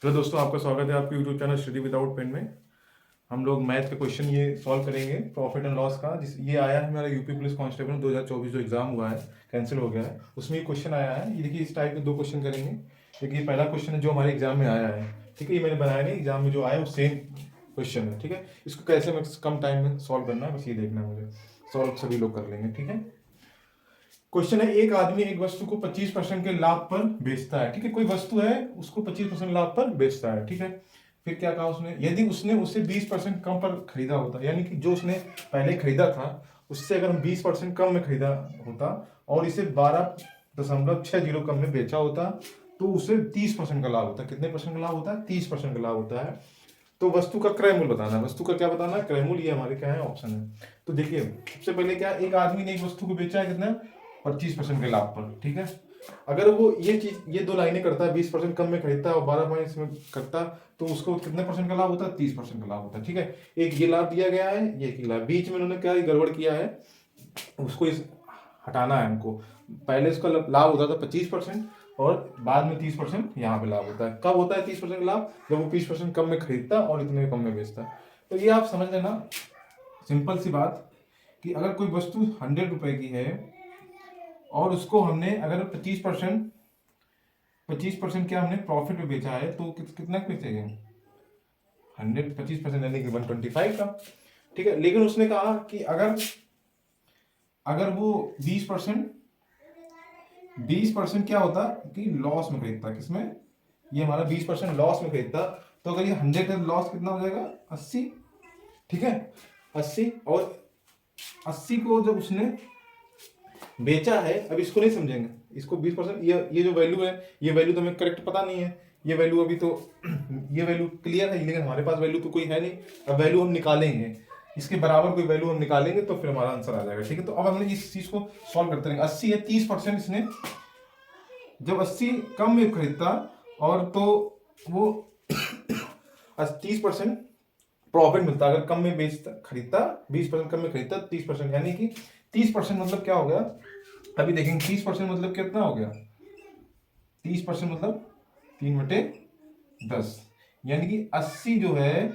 Hello दोस्तों, आपका स्वागत है आपके YouTube channel study without pen में। हम लोग मैथ का क्वेश्चन ये सॉल्व करेंगे, प्रॉफिट एंड लॉस का। जिस ये आया है हमारा यूपी पुलिस कांस्टेबल 2024 जो एग्जाम हुआ है, कैंसिल हो गया है, उसमें ये क्वेश्चन आया है। ये देखिए, इस टाइप के दो क्वेश्चन करेंगे। देखिए, पहला क्वेश्चन है जो हमारे एग्जाम में आया है, ठीक है। ये मैंने बनाया नहीं, एग्जाम में जो आया वो सेम क्वेश्चन है, ठीक है। इसको कैसे मैं कम टाइम में सॉल्व करना है, बस ये देखना है मुझे। सॉल्व सभी लोग कर लेंगे, ठीक है। क्वेश्चन है, एक आदमी एक वस्तु को 25% के लाभ पर बेचता है, ठीक है। कोई वस्तु है, उसको 25% लाभ पर बेचता है, ठीक है। फिर क्या कहा उसने, यदि उसने उसे 20% कम पर खरीदा होता, यानी कि जो उसने पहले खरीदा था उससे अगर हम 20% कम में खरीदा होता और इसे 12.60 कम में बेचा होता, तो उसे 30% का लाभ होता। कितने परसेंट का लाभ होता है? 30% का लाभ होता है। तो वस्तु का क्रय मूल्य बताना है। वस्तु का क्या बताना है? क्रय मूल्य। ये हमारे क्या है, ऑप्शन है। तो देखिए, सबसे पहले क्या, एक आदमी ने एक वस्तु को बेचा है कितना, 25% के लाभ पर, ठीक है। अगर वो ये चीज, ये दो लाइनें करता है, 20% कम में खरीदता है और 12 पॉइंट में करता, तो उसको कितने परसेंट का लाभ होता है? 30% का लाभ होता है, ठीक है। एक ये लाभ दिया गया है, ये लाभ, बीच में उन्होंने क्या गड़बड़ किया है, उसको इस हटाना है हमको। पहले इसका लाभ होता था 25% और बाद में 30% यहाँ पे लाभ होता है। कब होता है 30% लाभ? जब वो 20% कम में खरीदता और इतने कम में बेचता। तो ये आप समझ लेना, सिंपल सी बात, कि अगर कोई वस्तु 100 रुपए की है और उसको हमने अगर 25% क्या हमने प्रॉफिट में बेचा है, तो कितना बेचेंगे? 25% यानी कि 125 का, ठीक है। लेकिन उसने कहा कि अगर वो 20% क्या होता कि लॉस में खरीदता, किसमें? ये हमारा 20% लॉस में खरीदता, तो अगर ये 100 है, लॉस कितना हो जाएगा? 80, ठीक है। 80, और 80 को जब उसने बेचा है, अब इसको नहीं समझेंगे, इसको 20%, ये जो वैल्यू है, ये वैल्यू तो हमें करेक्ट पता नहीं है, ये वैल्यू अभी तो ये वैल्यू क्लियर है, लेकिन हमारे पास वैल्यू तो कोई है नहीं। अब वैल्यू हम निकालेंगे, इसके बराबर कोई वैल्यू हम निकालेंगे तो फिर हमारा आंसर आ जाएगा, ठीक है। तो अब हमने इस चीज को सॉल्व करते रहेंगे। 80 है, 30% इसने, जब 80 कम में खरीदता और तो वो 30% प्रॉफिट मिलता, अगर कम में बेचता, खरीदता 20% कम में खरीदता, 30%, यानी कि 30% मतलब क्या हो गया, अभी देखेंगे। 30% मतलब कितना हो गया? 30% मतलब 3/10, यानी कि 80 जो है,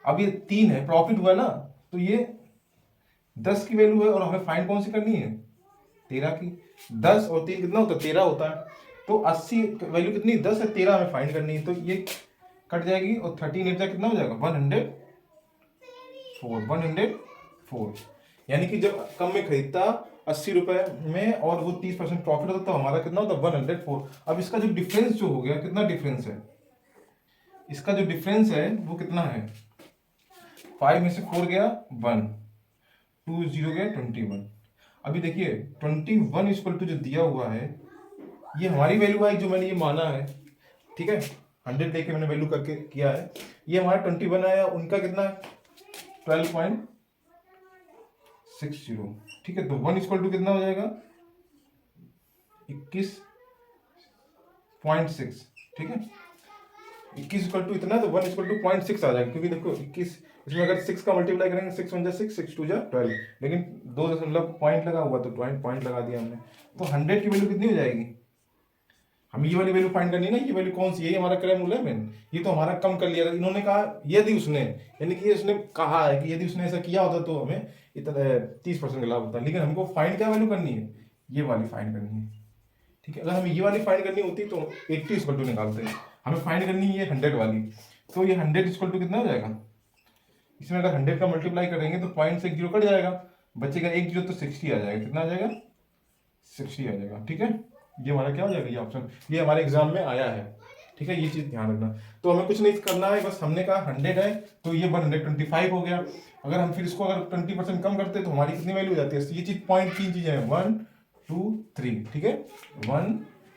अब ये 3 है, प्रॉफिट हुआ ना, तो ये 10 की वैल्यू है और हमें फाइंड कौन सी करनी है? 13 की। 10 और 3 कितना होता है? 13 होता है। तो 80 वैल्यू कितनी? 10 है, 13 हमें फाइंड करनी है, तो ये कट जाएगी और 13 8 कितना हो जाएगा? 104। यानी कि जब कम में खरीदता 80 रुपए में और वो 30% प्रॉफिट होता, तो हमारा कितना होता? 104। अब इसका जो डिफरेंस जो हो गया, कितना डिफरेंस है? इसका जो डिफरेंस है वो कितना है? 5 में से 4 गया 1, 2 0 गया 21। अभी देखिए, 21 इक्वल टू जो दिया हुआ है, ये हमारी वैल्यू है जो मैंने ये माना है, ठीक है। 100 लेके मैंने वैल्यू करके किया है, ये हमारा 21 आया, उनका कितना है? 12.60, ठीक है। तो 1 इक्वल टू कितना हो जाएगा? 21.6, ठीक है। 21 इक्वल टू इतना, तो 1 इक्वल टू 0.6 आ जाएगा, क्योंकि देखो 21, इसमें अगर 6 का मल्टीप्लाई करेंगे, 6 1 6, 6 2 12, लेकिन 2 दशमलव पॉइंट लगा हुआ, तो पॉइंट लगा दिया हमने। तो 100 की वैल्यू कितनी हो जाएगी? हमें ये वाली वैल्यू फाइंड करनी है ना। ये वैल्यू कौन सी है? ये हमारा क्रय मूल्य है मेन। ये तो हमारा कम कर लिया था। इन्होंने कहा यदि उसने, यानी कि उसने कहा है कि यदि उसने ऐसा किया होता तो हमें इतना 30% का लाभ होता, लेकिन हमको फाइंड क्या वैल्यू करनी है? ये वाली फाइंड करनी है, ठीक है। अगर हमें ये वाली फाइंड करनी होती तो 80 इक्वल टू निकालते हैं। हमें फाइंड करनी है 100 वाली, तो ये 100 इक्वल टू कितना हो जाएगा? इसमें अगर 100 का मल्टीप्लाई करेंगे तो पॉइंट से 0 कट जाएगा, बचेगा 1 0, तो 60 आ जाएगा। कितना आ जाएगा? 60 आ जाएगा, ठीक है। ये हमारा क्या हो जाएगा? ये ऑप्शन, ये हमारे एग्जाम में आया है, ठीक है। ये चीज ध्यान रखना। तो हमें कुछ नहीं करना है, बस हमने कहा 100 है, तो ये 125 हो गया। अगर हम फिर इसको अगर 20% कम करते तो हमारी कितनी वैल्यू हो जाती है? ये चीज पॉइंट, 3 चीजें हैं, 1 2 3, ठीक है। 1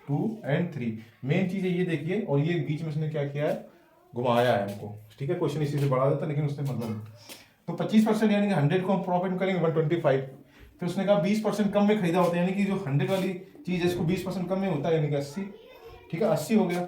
2 एंड 3 मेन चीज है, ये देखिए। और ये बीच में उसने क्या किया है? घुमाया है हमको, ठीक है। क्वेश्चन इसी से बढ़ा देता, लेकिन उसने मतलब, तो 25% यानी कि 100 को हम प्रॉफिट करेंगे 125, फिर उसने कहा 20% कम में खरीदा होता है, यानी कि जो 100 वाली चीज है इसको 20% कम में होता है, यानी कि 80, ठीक है। 80 हो गया।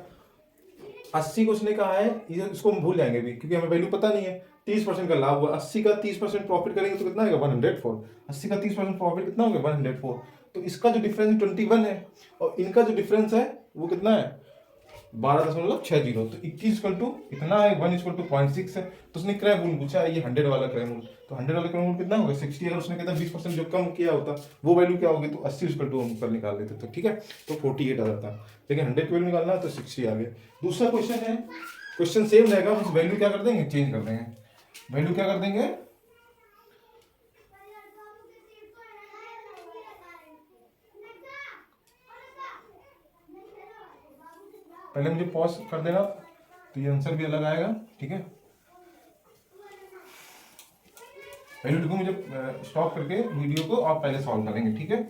80 को उसने कहा है, इसको हम भूल जाएंगे भी, क्योंकि हमें वैल्यू पता नहीं है। 30% का लाभ हुआ, 80 का 30% प्रॉफिट करेंगे तो कितना आएगा? 104। 80 का 30% प्रॉफिट कितना हो गया? 104। तो इसका जो डिफरेंस 21 है और इनका जो डिफरेंस है वो कितना है? 12.60, तो 21 इक्वल टू इतना है, 1 इक्वल टू 0.6 है। तो उसने क्रैम रूल पूछा, ये 100 वाला क्रैम रूल, तो 100 वाला क्रैम रूल कितना होगा 60। अगर उसने कहता 20% जो कम किया होता वो वैल्यू क्या होगी, तो 80 इक्वल टू हम ऊपर निकाल लेते, तो ठीक है, तो 48 आ जाता। लेकिन 100 की वैल्यू निकालना है तो 60 आ गया। दूसरा क्वेश्चन है, क्वेश्चन सेम रहेगा, बस वैल्यू क्या कर देंगे, चेंज कर देंगे। वैल्यू क्या कर देंगे, पहले मुझे पॉज कर देना तो ये आंसर भी अलग आएगा, ठीक है। वैल्यू लिखो, मुझे स्टॉप करके वीडियो को आप पहले सॉल्व करेंगे, ठीक है,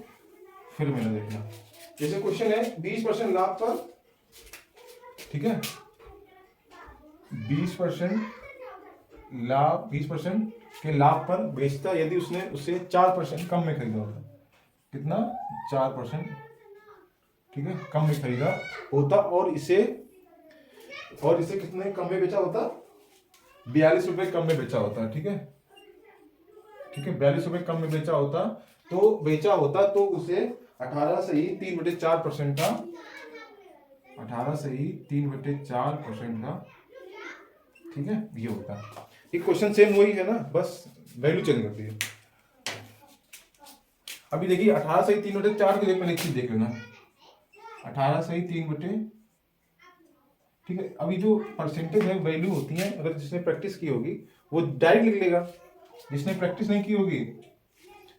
फिर मैंने देखना। जैसे क्वेश्चन है 20% लाभ पर, ठीक है, 20% लाभ, 20% के लाभ पर बेचता यदि उसने उसे 4% कम में खरीदा होता। कितना, 4%, ठीक है, कम में खरीदा होता, और इसे कितने कम में बेचा होता, 42 रुपए कम में बेचा होता, ठीक है, ठीक है, 42 रुपए कम में बेचा होता, तो उसे 18 से ही 3/4% का, 18 से ही 3/4% का, ठीक है, ये होता। ये क्वेश्चन सेम वही है ना, बस वैल्यू चेंज करती है। अभी देखिए 18 से ही 3/4 के लिए पहले एक चीज देख लेना, 18 से ही 3/, ठीक है। अभी जो परसेंटेज है वैल्यू होती है, अगर जिसने प्रैक्टिस की होगी वो डायरेक्ट लिख लेगा, जिसने प्रैक्टिस नहीं की होगी,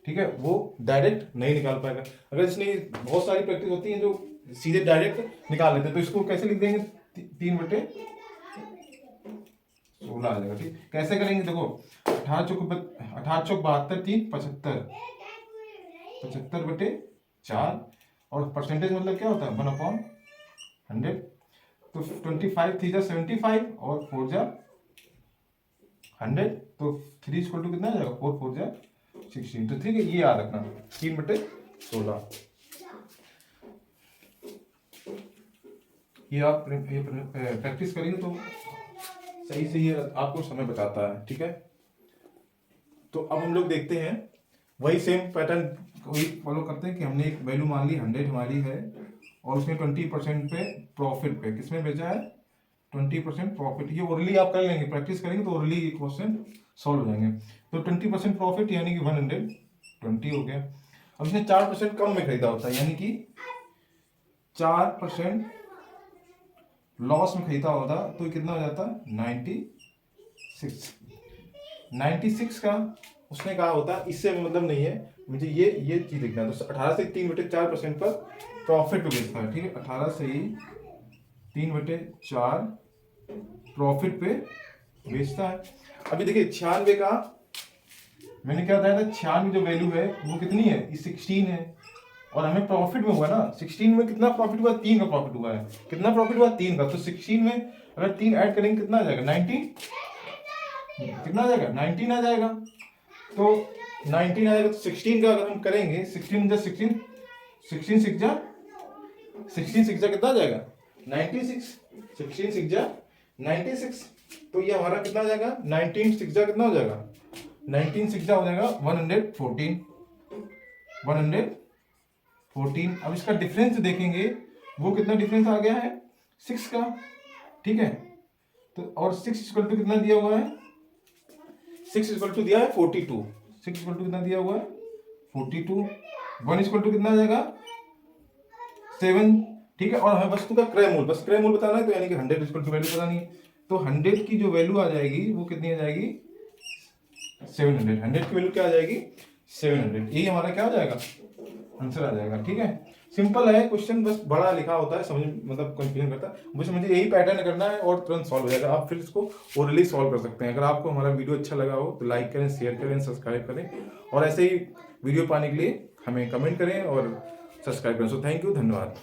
ठीक है, वो डायरेक्ट नहीं निकाल पाएगा। अगर जिसने बहुत सारी प्रैक्टिस होती है जो सीधे डायरेक्ट निकाल लेते हैं, तो इसको कैसे लिख देंगे, 3/16 आ जाएगा, ठीक। कैसे करेंगे, देखो 18 चौक 72, 3 75, 75/4, और परसेंटेज मतलब क्या होता है 1/100, तो 25 3 75 और 4 100, तो 3 इक्वल टू कितना आ जाएगा, 4 4 16, तो ठीक है, ये याद रखना 3/16। ये आप प्रैक्टिस करेंगे तो सही से ये आपको समय बताता है, ठीक है। तो अब हम लोग देखते हैं वही सेम पैटर्न वही फॉलो करते हैं कि हमने एक वैल्यू मान ली 100 हमारी है, और उसमें 20% पे प्रॉफिट पे किसमें बेचा है, 20% प्रॉफिट। ये ओरली आप कर लेंगे, प्रैक्टिस करेंगे तो ओरली ये क्वेश्चन सॉल्व हो जाएंगे। तो 20% प्रॉफिट यानी कि 120 हो गया। अब इसने 4% कम में खरीदा होता है, यानी कि 4% लॉस में खरीदा होता, तो कितना हो जाता, 96 का उसने कहा होता। इससे मतलब नहीं है, मुझे ये चीज देखना है। तो 18 से 3/4% पर प्रॉफिट पे बेचता है, ठीक है, 18 से ही 3/4 प्रॉफिट पे बेचता है। अभी देखिए 96 का मैंने क्या बताया था, 96 जो वैल्यू है वो कितनी है, 16 है, और हमें प्रॉफिट में हुआ ना 16 में कितना प्रॉफिट हुआ, 3 का प्रॉफिट हुआ है। कितना प्रॉफिट हुआ, 3 का। तो 16 में अगर 3 ऐड करेंगे कितना आ जाएगा, 19, कितना आ जाएगा, 19 आ जाएगा। तो 19 आ जाएगा, तो 16 का अगर हम करेंगे 16 6 कितना आ जाएगा, 96, 16 6 96। तो ये हमारा कितना आ जाएगा, 19 6 कितना हो जाएगा, 19 6 हो जाएगा 114। अब इसका डिफरेंस देखेंगे, वो कितना डिफरेंस आ गया है, 6 का, ठीक है। तो और 6 इक्वल टू कितना दिया हुआ है, 6 इक्वल टू दिया है 42, 6 इक्वल टू कितना दिया हुआ है 42, 1 इक्वल टू कितना आ जाएगा 7, ठीक है। और हमें वस्तु का क्रय मूल्य, बस क्रय मूल्य बताना है, तो यानी कि 100 इक्वल टू वैल्यू बतानी है। तो 100 की जो वैल्यू आ जाएगी वो कितनी आ जाएगी, 700। 100 की वैल्यू क्या आ जाएगी, 700। यही हमारा क्या हो जाएगा, आंसर आ जाएगा, ठीक है। सिंपल है क्वेश्चन, बस बड़ा लिखा होता है, समझ मतलब कंफ्यूजन करता है। मुझे यही पैटर्न करना है और तुरंत सॉल्व हो जाएगा। आप फिर इसको ओरली सॉल्व कर सकते हैं। अगर आपको हमारा वीडियो अच्छा लगा हो तो लाइक करें, शेयर करें, सब्सक्राइब करें, और ऐसे ही वीडियो पाने के लिए हमें कमेंट करें और सब्सक्राइब करें। सो थैंक यू, धन्यवाद।